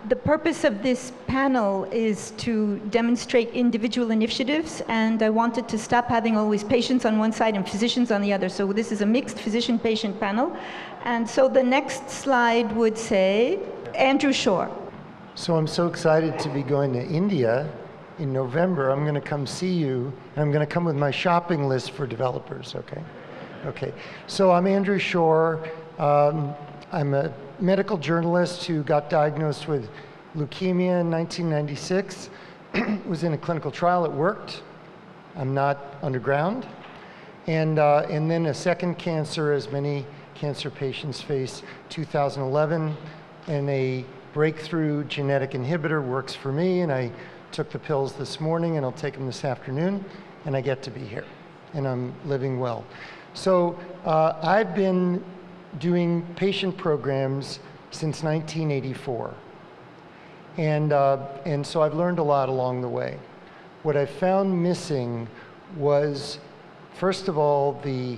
The purpose of this panel is to demonstrate individual initiatives, and I wanted to stop having always patients on one side and physicians on the other. So this is a mixed physician-patient panel. And so the next slide would say, Andrew Schorr. So I'm so excited to be going to India in November. I'm going to come see you, and I'm going to come with my shopping list for developers, okay? Okay, so I'm Andrew Schorr. I'm a medical journalist who got diagnosed with leukemia in 1996. Was in a clinical trial, it worked. I'm not underground. And then a second cancer, as many cancer patients face, 2011, and a breakthrough genetic inhibitor works for me, and I took the pills this morning, and I'll take them this afternoon, and I get to be here, and I'm living well. So I've been doing patient programs since 1984. And so I've learned a lot along the way. What I found missing was, first of all, the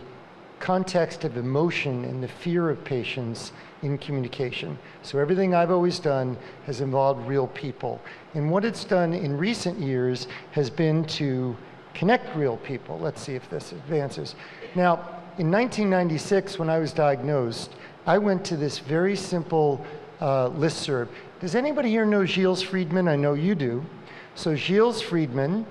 context of emotion and the fear of patients in communication. So everything I've always done has involved real people. And what it's done in recent years has been to connect real people. Let's see if this advances. Now, in 1996, when I was diagnosed, I went to this very simple listserv. Does anybody here know Gilles Friedman? I know you do. So Gilles Friedman,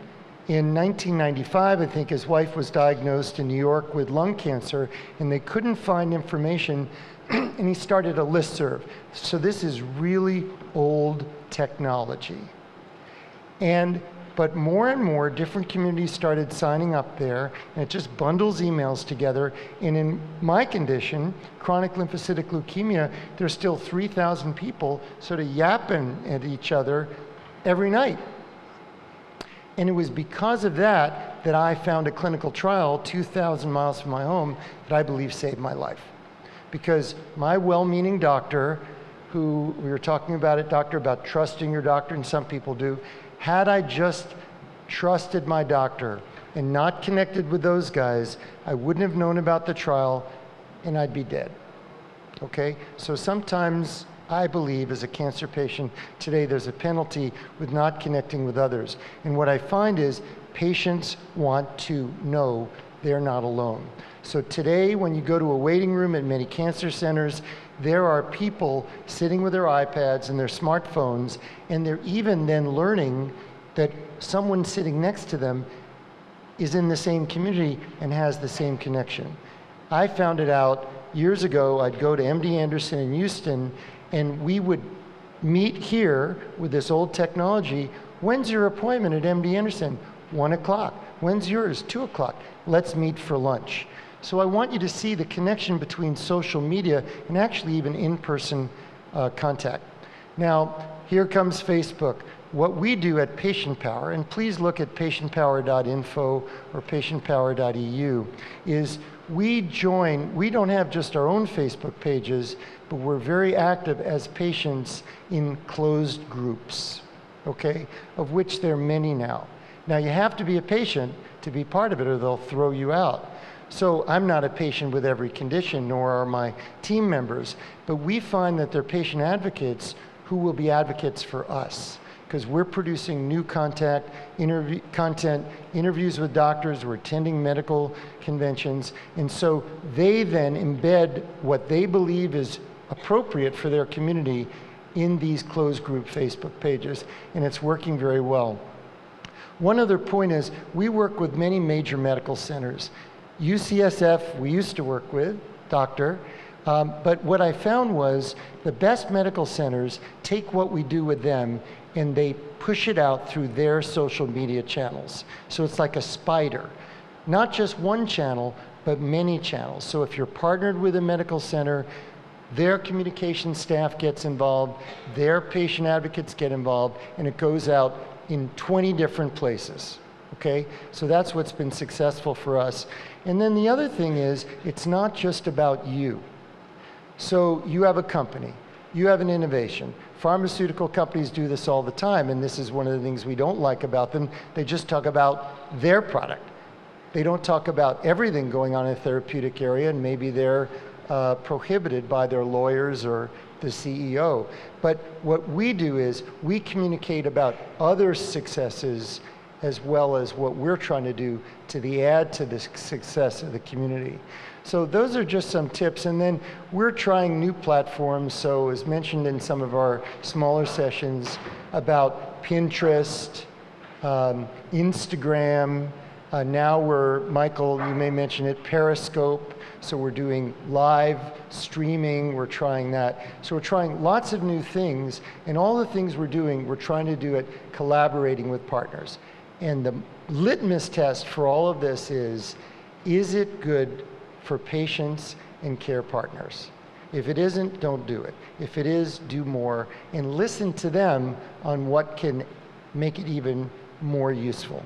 in 1995, I think his wife was diagnosed in New York with lung cancer, and they couldn't find information, and he started a listserv. So this is really old technology. But more and more different communities started signing up there, and it just bundles emails together. And in my condition, chronic lymphocytic leukemia, there's still 3,000 people sort of yapping at each other every night. And it was because of that that I found a clinical trial 2,000 miles from my home that I believe saved my life. Because my well-meaning doctor, who we were talking about it, doctor, about trusting your doctor, and some people do, had I just trusted my doctor and not connected with those guys, I wouldn't have known about the trial and I'd be dead, okay? So sometimes I believe as a cancer patient today there's a penalty with not connecting with others. And what I find is patients want to know they're not alone. So today when you go to a waiting room at many cancer centers, there are people sitting with their iPads and their smartphones, and they're even then learning that someone sitting next to them is in the same community and has the same connection. I found it out years ago. I'd go to MD Anderson in Houston, and we would meet here with this old technology. When's your appointment at MD Anderson? 1 o'clock. When's yours? 2 o'clock. Let's meet for lunch. So I want you to see the connection between social media and actually even in-person contact. Now, here comes Facebook. What we do at Patient Power, and please look at patientpower.info or patientpower.eu, is we don't have just our own Facebook pages, but we're very active as patients in closed groups, okay, of which there are many now. Now, you have to be a patient to be part of it or they'll throw you out. So I'm not a patient with every condition, nor are my team members, but we find that they're patient advocates who will be advocates for us, because we're producing new content, interviews with doctors, we're attending medical conventions, and so they then embed what they believe is appropriate for their community in these closed group Facebook pages, and it's working very well. One other point is we work with many major medical centers. UCSF, we used to work with, doctor, but what I found was the best medical centers take what we do with them and they push it out through their social media channels. So it's like a spider. Not just one channel, but many channels. So if you're partnered with a medical center, their communication staff gets involved, their patient advocates get involved, and it goes out in 20 different places. Okay, so that's what's been successful for us. And then the other thing is, it's not just about you. So you have a company, you have an innovation. Pharmaceutical companies do this all the time, and this is one of the things we don't like about them. They just talk about their product. They don't talk about everything going on in a therapeutic area, and maybe they're prohibited by their lawyers or the CEO. But what we do is we communicate about other successes as well as what we're trying to do to add to the success of the community. So those are just some tips, and then we're trying new platforms. So as mentioned in some of our smaller sessions about Pinterest, Instagram, now Michael, you may mention it, Periscope. So we're doing live streaming, we're trying that. So we're trying lots of new things, and all the things we're doing, we're trying to do it collaborating with partners. And the litmus test for all of this is it good for patients and care partners? If it isn't, don't do it. If it is, do more, and listen to them on what can make it even more useful.